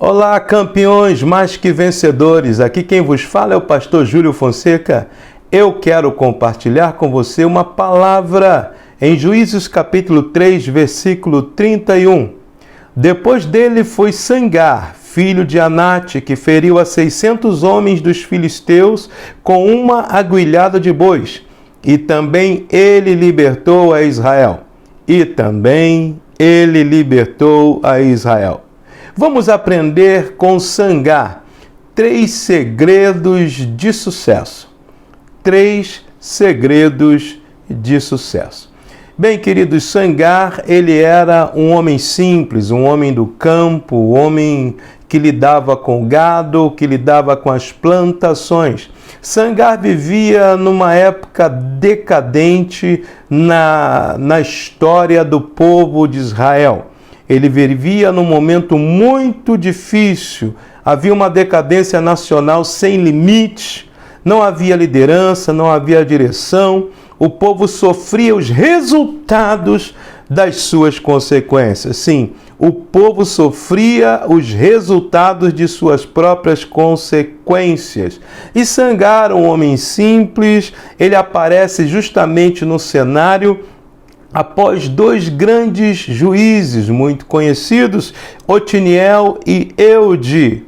Olá, campeões mais que vencedores. Aqui quem vos fala é o pastor Júlio Fonseca. Eu quero compartilhar com você uma palavra em Juízes capítulo 3, versículo 31. Depois dele foi Sangar, filho de Anate, que feriu a 600 homens dos filisteus com uma aguilhada de bois. E também ele libertou a Israel. Vamos aprender com Sangar 3 segredos de sucesso. 3 segredos de sucesso. Bem, queridos, Sangar, ele era um homem simples, um homem do campo, um homem que lidava com gado, que lidava com as plantações. Sangar vivia numa época decadente na história do povo de Israel. Ele vivia num momento muito difícil. Havia uma decadência nacional sem limite. Não havia liderança, não havia direção. O povo sofria os resultados das suas consequências. Sim, o povo sofria os resultados de suas próprias consequências. E Sangar, um homem simples, ele aparece justamente no cenário após 2 grandes juízes muito conhecidos, Otiniel e Eude.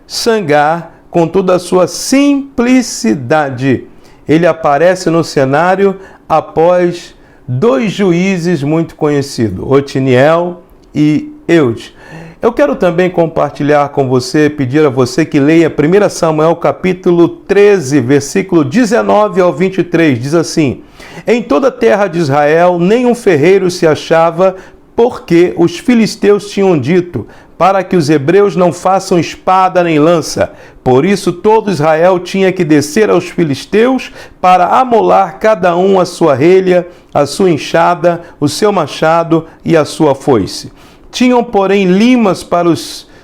Sangar, com toda a sua simplicidade, ele aparece no cenário após 2 juízes muito conhecidos, Otiniel e Eude. Eu quero também compartilhar com você, pedir a você que leia 1 Samuel capítulo 13, versículo 19 ao 23, diz assim: Em toda a terra de Israel nenhum ferreiro se achava, porque os filisteus tinham dito, para que os hebreus não façam espada nem lança. Por isso todo Israel tinha que descer aos filisteus para amolar cada um a sua relha, a sua enxada, o seu machado e a sua foice. Tinham, porém, limas para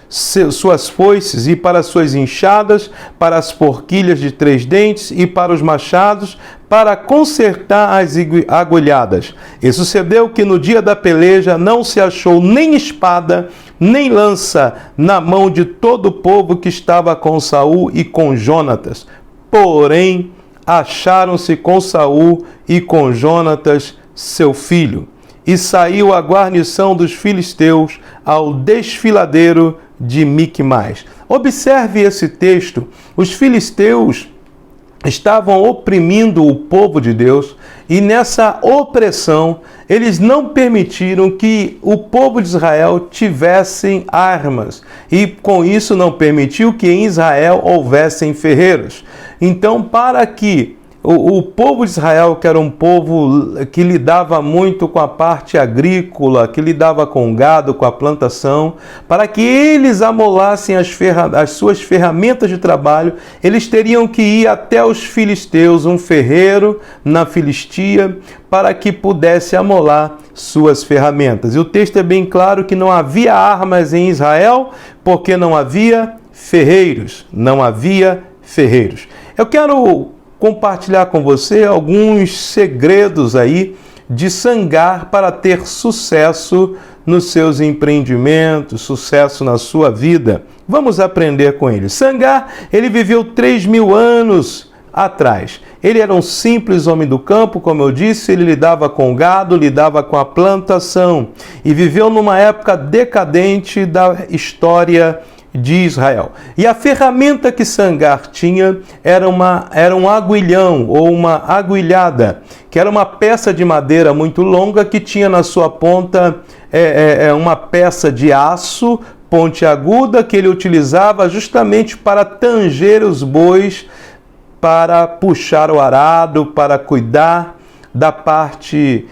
suas foices e para suas enxadas, para as forquilhas de 3 dentes e para os machados, para consertar as agulhadas. E sucedeu que no dia da peleja não se achou nem espada, nem lança na mão de todo o povo que estava com Saul e com Jonatas. Porém, acharam-se com Saul e com Jonatas, seu filho. E saiu a guarnição dos filisteus ao desfiladeiro de Micmais. Observe esse texto. Os filisteus estavam oprimindo o povo de Deus e nessa opressão eles não permitiram que o povo de Israel tivessem armas e com isso não permitiu que em Israel houvessem ferreiros. Então, para que o povo de Israel, que era um povo que lidava muito com a parte agrícola, que lidava com o gado, com a plantação, para que eles amolassem as suas ferramentas de trabalho, eles teriam que ir até os filisteus, um ferreiro na Filistia, para que pudesse amolar suas ferramentas. E o texto é bem claro que não havia armas em Israel, porque não havia ferreiros. Eu quero compartilhar com você alguns segredos aí de Sangar para ter sucesso nos seus empreendimentos, sucesso na sua vida. Vamos aprender com ele. Sangar, ele viveu 3.000 anos atrás. Ele era um simples homem do campo, como eu disse, ele lidava com gado, lidava com a plantação e viveu numa época decadente da história de Israel. E a ferramenta que Sangar tinha era um aguilhão ou uma aguilhada, que era uma peça de madeira muito longa que tinha na sua ponta uma peça de aço pontiaguda que ele utilizava justamente para tanger os bois, para puxar o arado, para cuidar da parte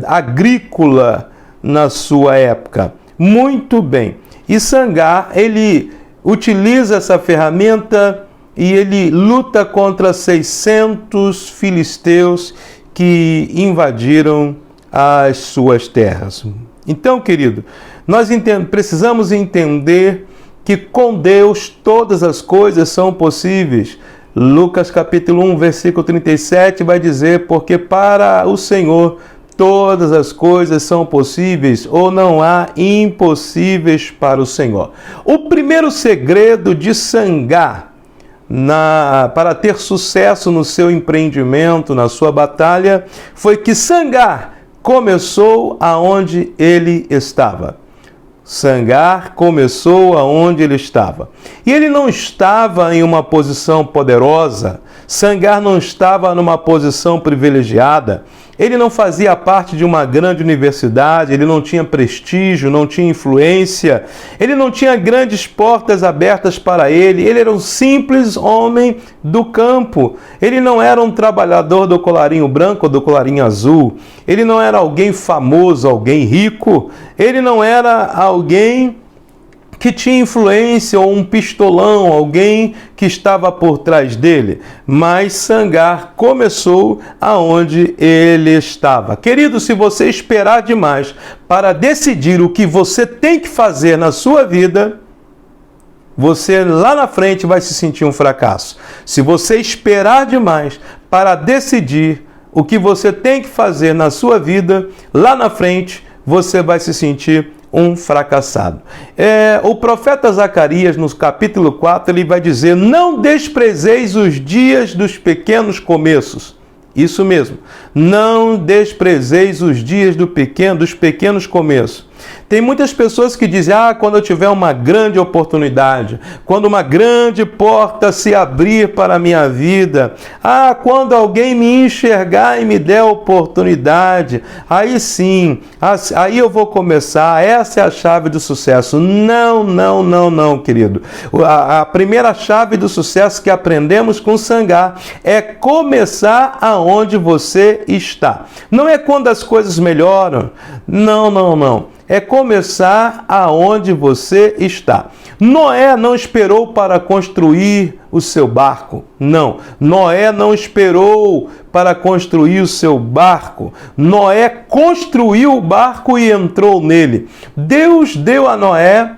agrícola na sua época. Muito bem. E Sangar, ele utiliza essa ferramenta e ele luta contra 600 filisteus que invadiram as suas terras. Então, querido, nós precisamos entender que com Deus todas as coisas são possíveis. Lucas capítulo 1, versículo 37 vai dizer, porque para o Senhor todas as coisas são possíveis ou não há impossíveis para o Senhor. O primeiro segredo de Sangar para ter sucesso no seu empreendimento, na sua batalha, foi que Sangar começou aonde ele estava. Sangar começou aonde ele estava. E ele não estava em uma posição poderosa, Sangar não estava numa posição privilegiada, ele não fazia parte de uma grande universidade, ele não tinha prestígio, não tinha influência, ele não tinha grandes portas abertas para ele era um simples homem do campo. Ele não era um trabalhador do colarinho branco ou do colarinho azul, ele não era alguém famoso, alguém rico, ele não era alguém que tinha influência ou um pistolão, alguém que estava por trás dele. Mas Sangar começou aonde ele estava. Querido, se você esperar demais para decidir o que você tem que fazer na sua vida, você lá na frente vai se sentir um fracasso. Se você esperar demais para decidir o que você tem que fazer na sua vida, lá na frente você vai se sentir um fracassado. O profeta Zacarias, no capítulo 4, ele vai dizer: não desprezeis os dias dos pequenos começos. Isso mesmo, não desprezeis os dias dos pequenos começos. Tem muitas pessoas que dizem: quando eu tiver uma grande oportunidade, quando uma grande porta se abrir para a minha vida, quando alguém me enxergar e me der a oportunidade, aí sim, aí eu vou começar, essa é a chave do sucesso. Não, querido. A primeira chave do sucesso que aprendemos com Sangar é começar aonde você está. Não é quando as coisas melhoram, não. É começar aonde você está. Noé não esperou para construir o seu barco. Não. Noé não esperou para construir o seu barco. Noé construiu o barco e entrou nele. Deus deu a Noé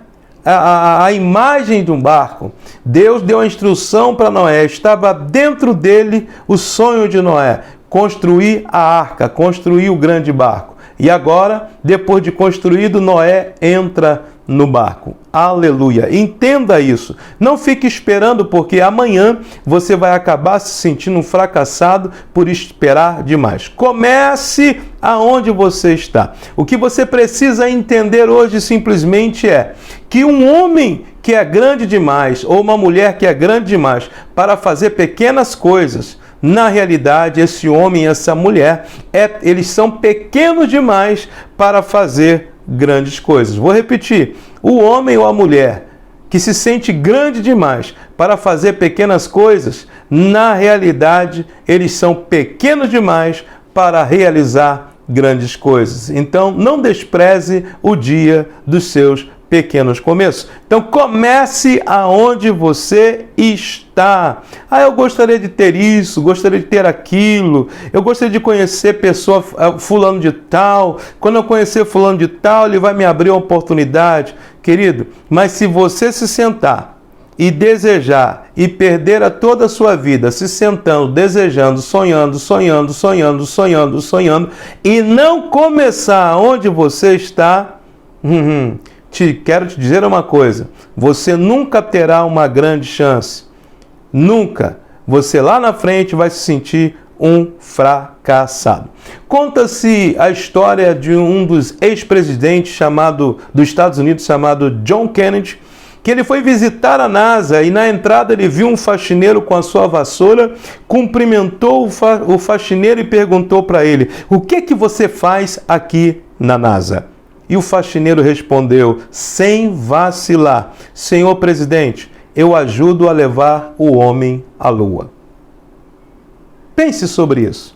a imagem de um barco. Deus deu a instrução para Noé. Estava dentro dele o sonho de Noé. Construir a arca, construir o grande barco. E agora, depois de construído, Noé entra no barco. Aleluia! Entenda isso. Não fique esperando, porque amanhã você vai acabar se sentindo um fracassado por esperar demais. Comece aonde você está. O que você precisa entender hoje simplesmente é que um homem que é grande demais ou uma mulher que é grande demais para fazer pequenas coisas, na realidade, esse homem e essa mulher, eles são pequenos demais para fazer grandes coisas. Vou repetir. O homem ou a mulher que se sente grande demais para fazer pequenas coisas, na realidade, eles são pequenos demais para realizar grandes coisas. Então, não despreze o dia dos seus pequenos começos. Então comece aonde você está. Eu gostaria de ter isso, gostaria de ter aquilo, eu gostaria de conhecer pessoa fulano de tal. Quando eu conhecer fulano de tal, ele vai me abrir uma oportunidade. Querido, mas se você se sentar e desejar e perder toda a sua vida se sentando, desejando, sonhando e não começar onde você está, quero te dizer uma coisa: você nunca terá uma grande chance. Nunca. Você lá na frente vai se sentir um fracassado. Conta-se a história de um dos ex-presidentes dos Estados Unidos, chamado John Kennedy, que ele foi visitar a NASA e na entrada ele viu um faxineiro com a sua vassoura, cumprimentou o faxineiro e perguntou para ele: o que você faz aqui na NASA? E o faxineiro respondeu, sem vacilar: senhor presidente, eu ajudo a levar o homem à lua. Pense sobre isso.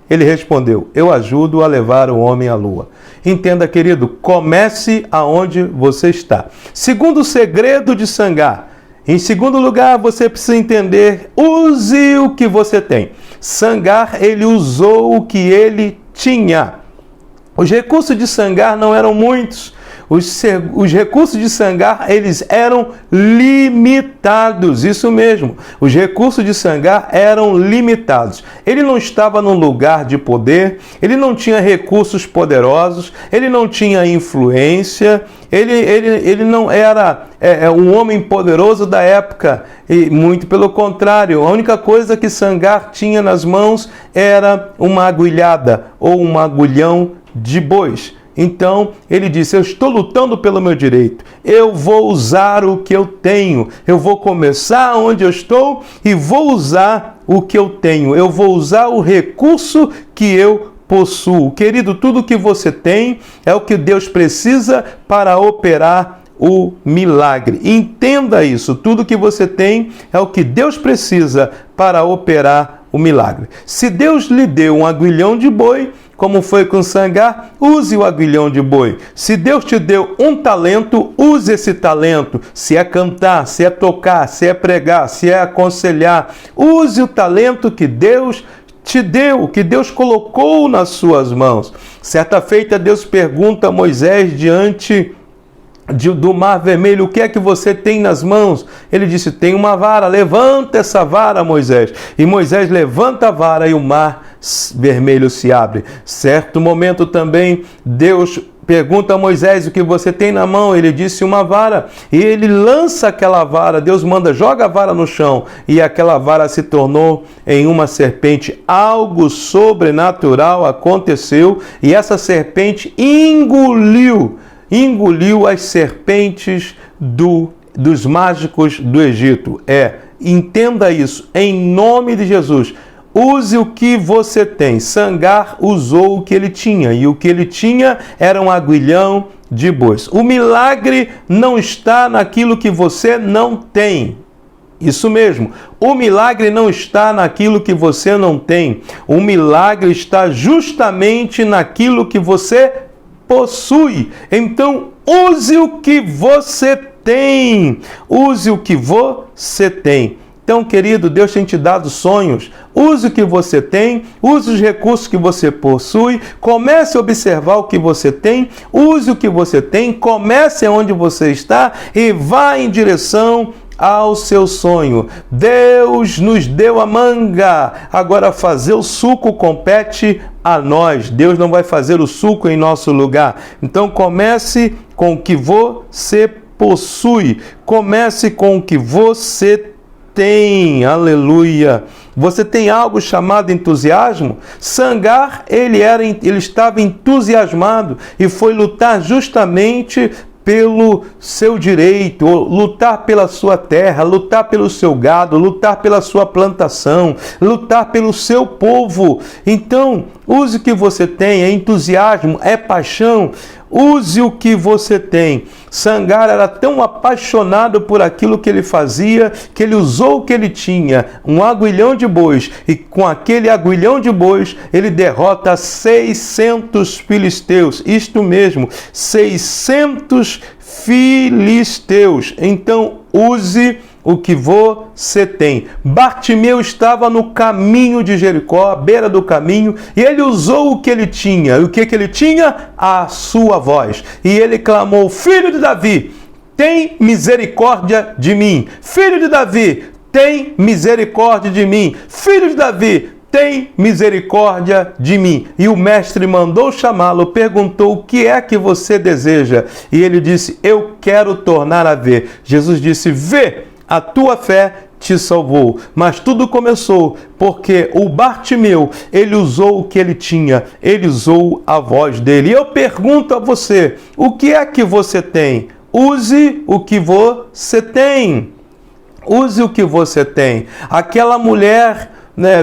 Ele respondeu: eu ajudo a levar o homem à lua. Entenda, querido, comece aonde você está. Segundo segredo de Sangar. Em segundo lugar, você precisa entender: use o que você tem. Sangar, ele usou o que ele tinha. Os recursos de Sangar não eram muitos. Os recursos de Sangar, eles eram limitados, isso mesmo. Os recursos de Sangar eram limitados. Ele não estava num lugar de poder, ele não tinha recursos poderosos, ele não tinha influência, ele não era um homem poderoso da época, e muito pelo contrário, a única coisa que Sangar tinha nas mãos era uma agulhada ou um agulhão de bois. Então ele disse: eu estou lutando pelo meu direito, eu vou usar o que eu tenho, eu vou começar onde eu estou e vou usar o que eu tenho, eu vou usar o recurso que eu possuo. Querido, tudo que você tem é o que Deus precisa para operar o milagre. Entenda isso, tudo que você tem é o que Deus precisa para operar o milagre. Se Deus lhe deu um aguilhão de boi, como foi com Sangar, use o aguilhão de boi. Se Deus te deu um talento, use esse talento. Se é cantar, se é tocar, se é pregar, se é aconselhar, use o talento que Deus te deu, que Deus colocou nas suas mãos. Certa feita, Deus pergunta a Moisés diante do Mar Vermelho: o que é que você tem nas mãos? Ele disse: tem uma vara, levanta essa vara, Moisés. E Moisés levanta a vara e o Mar Vermelho se abre. Certo momento também, Deus pergunta a Moisés: o que você tem na mão? Ele disse: uma vara. E ele lança aquela vara, Deus manda: joga a vara no chão. E aquela vara se tornou em uma serpente. Algo sobrenatural aconteceu e essa serpente engoliu as serpentes dos mágicos do Egito. Entenda isso, em nome de Jesus. Use o que você tem. Sangar usou o que ele tinha, e o que ele tinha era um aguilhão de bois. O milagre não está naquilo que você não tem. Isso mesmo, o milagre não está naquilo que você não tem. O milagre está justamente naquilo que você possui. Então, use o que você tem. Use o que você tem. Então, querido, Deus tem te dado sonhos. Use o que você tem, use os recursos que você possui, comece a observar o que você tem, use o que você tem, comece onde você está e vá em direção ao seu sonho. Deus nos deu a manga, agora fazer o suco compete a nós. Deus não vai fazer o suco em nosso lugar. Então comece com o que você possui, comece com o que você tem. Aleluia! Você tem algo chamado entusiasmo? Sangar, ele estava entusiasmado e foi lutar justamente pelo seu direito, lutar pela sua terra, lutar pelo seu gado, lutar pela sua plantação, lutar pelo seu povo. Então, use o que você tem, é entusiasmo, é paixão. Use o que você tem. Sangar era tão apaixonado por aquilo que ele fazia, que ele usou o que ele tinha, um aguilhão de bois, e com aquele aguilhão de bois, ele derrota 600 filisteus. Isto mesmo, 600 filisteus. Então, use o que você tem. Bartimeu estava no caminho de Jericó, à beira do caminho, e ele usou o que ele tinha. E o que ele tinha? A sua voz. E ele clamou: Filho de Davi, tem misericórdia de mim. Filho de Davi, tem misericórdia de mim. Filho de Davi, tem misericórdia de mim. E o mestre mandou chamá-lo, perguntou: o que é que você deseja? E ele disse: eu quero tornar a ver. Jesus disse: vê, a tua fé te salvou. Mas tudo começou porque o Bartimeu, ele usou o que ele tinha, ele usou a voz dele. E eu pergunto a você: o que é que você tem? Use o que você tem. Use o que você tem. Aquela mulher,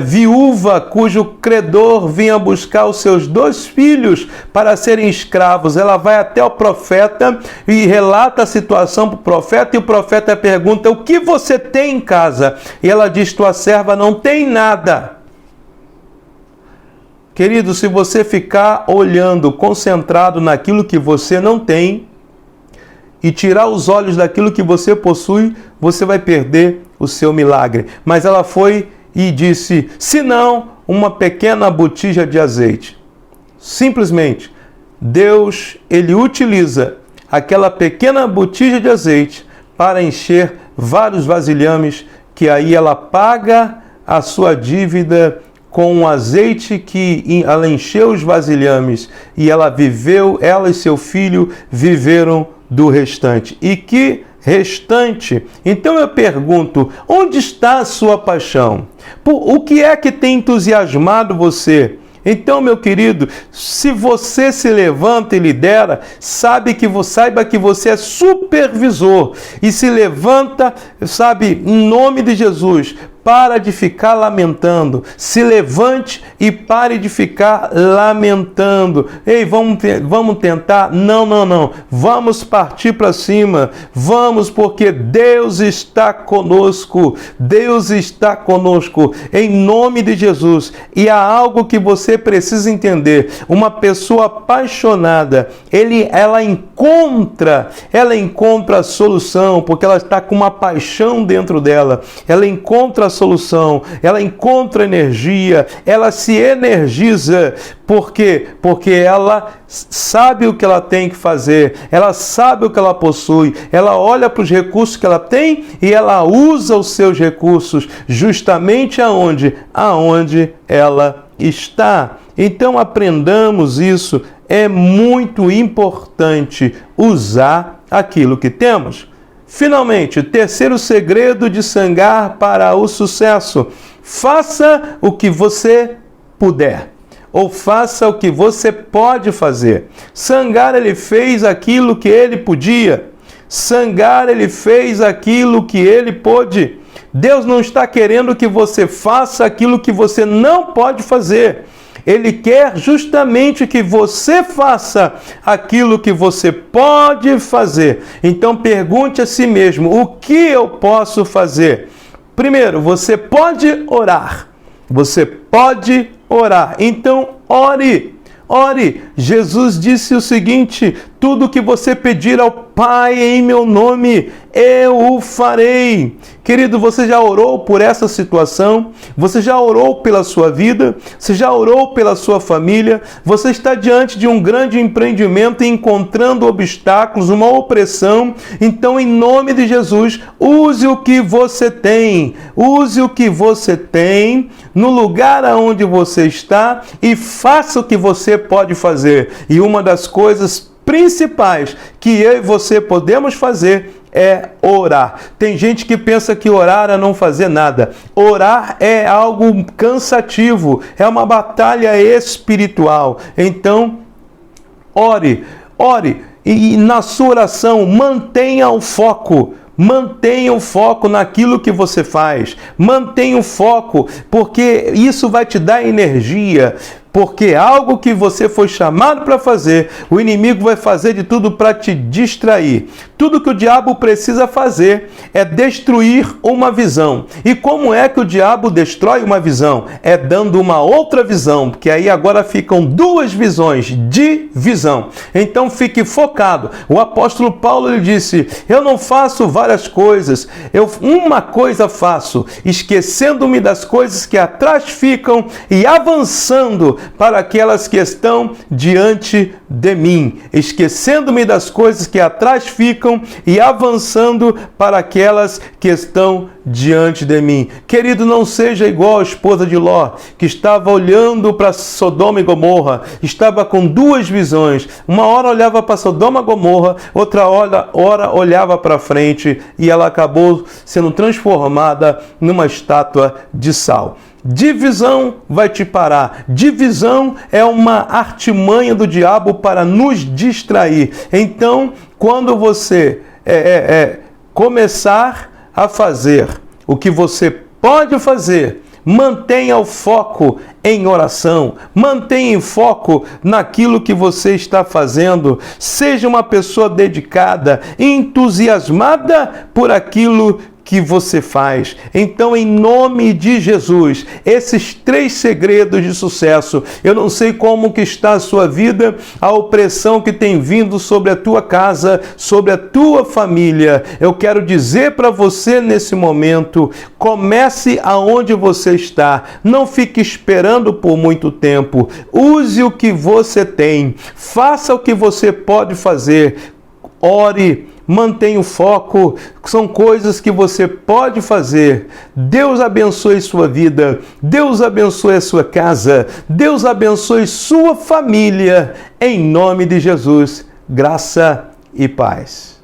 viúva, cujo credor vinha buscar os seus 2 filhos para serem escravos. Ela vai até o profeta e relata a situação para o profeta, e o profeta pergunta: o que você tem em casa? E ela diz: tua serva não tem nada. Querido, se você ficar olhando, concentrado naquilo que você não tem, e tirar os olhos daquilo que você possui, você vai perder o seu milagre. Mas ela foi e disse: se não, uma pequena botija de azeite. Simplesmente, Deus, ele utiliza aquela pequena botija de azeite para encher vários vasilhames, que aí ela paga a sua dívida com o azeite que ela encheu os vasilhames, e ela viveu, ela e seu filho viveram do restante. E que restante? Então eu pergunto, onde está a sua paixão? O que é que tem entusiasmado você? Então, meu querido, se você se levanta e lidera, saiba que você é supervisor, e se levanta, sabe, em nome de Jesus. Para de ficar lamentando. Se levante e pare de ficar lamentando. Ei, vamos tentar? Não. Vamos partir para cima. Vamos, porque Deus está conosco. Deus está conosco. Em nome de Jesus. E há algo que você precisa entender. Uma pessoa apaixonada, ela encontra a solução, porque ela está com uma paixão dentro dela. Ela encontra a solução, ela encontra energia, ela se energiza. Por quê? Porque ela sabe o que ela tem que fazer, ela sabe o que ela possui, ela olha para os recursos que ela tem e ela usa os seus recursos justamente aonde ela está. Então aprendamos isso, é muito importante usar aquilo que temos. Finalmente, terceiro segredo de Sangar para o sucesso: faça o que você puder, ou faça o que você pode fazer. Sangar, ele fez aquilo que ele podia. Sangar, ele fez aquilo que ele pôde. Deus não está querendo que você faça aquilo que você não pode fazer. Ele quer justamente que você faça aquilo que você pode fazer. Então pergunte a si mesmo, o que eu posso fazer? Primeiro, você pode orar. Você pode orar. Então ore. Ore. Jesus disse o seguinte: tudo que você pedir ao Pai em meu nome, eu o farei. Querido, você já orou por essa situação? Você já orou pela sua vida? Você já orou pela sua família? Você está diante de um grande empreendimento e encontrando obstáculos, uma opressão? Então, em nome de Jesus, use o que você tem. Use o que você tem no lugar aonde você está e faça o que você pode fazer. E uma das coisas principais que eu e você podemos fazer é orar. Tem gente que pensa que orar é não fazer nada. Orar é algo cansativo, é uma batalha espiritual. Então, ore e na sua oração mantenha o foco. Mantenha o foco naquilo que você faz. Mantenha o foco, porque isso vai te dar energia. Porque algo que você foi chamado para fazer, o inimigo vai fazer de tudo para te distrair. Tudo que o diabo precisa fazer é destruir uma visão. E como é que o diabo destrói uma visão? É dando uma outra visão, porque aí agora ficam duas visões, divisão. Então fique focado. O apóstolo Paulo, ele disse: eu não faço várias coisas, uma coisa faço, esquecendo-me das coisas que atrás ficam e avançando para aquelas que estão diante de mim, esquecendo-me das coisas que atrás ficam e avançando para aquelas que estão diante de mim. Querido, não seja igual a esposa de Ló, que estava olhando para Sodoma e Gomorra, estava com duas visões. Uma hora olhava para Sodoma e Gomorra, outra hora olhava para frente, e ela acabou sendo transformada numa estátua de sal. Divisão vai te parar. Divisão é uma artimanha do diabo para nos distrair. Então, quando você começar a fazer o que você pode fazer, mantenha o foco em oração, mantenha o foco naquilo que você está fazendo. Seja uma pessoa dedicada, entusiasmada por aquilo que você faz. Então, em nome de Jesus, esses 3 segredos de sucesso. Eu não sei como que está a sua vida, a opressão que tem vindo sobre a tua casa, sobre a tua família. Eu quero dizer para você nesse momento: comece aonde você está. Não fique esperando por muito tempo. Use o que você tem. Faça o que você pode fazer. ore, mantenha o foco, são coisas que você pode fazer. Deus abençoe sua vida, Deus abençoe a sua casa, Deus abençoe sua família, em nome de Jesus, graça e paz.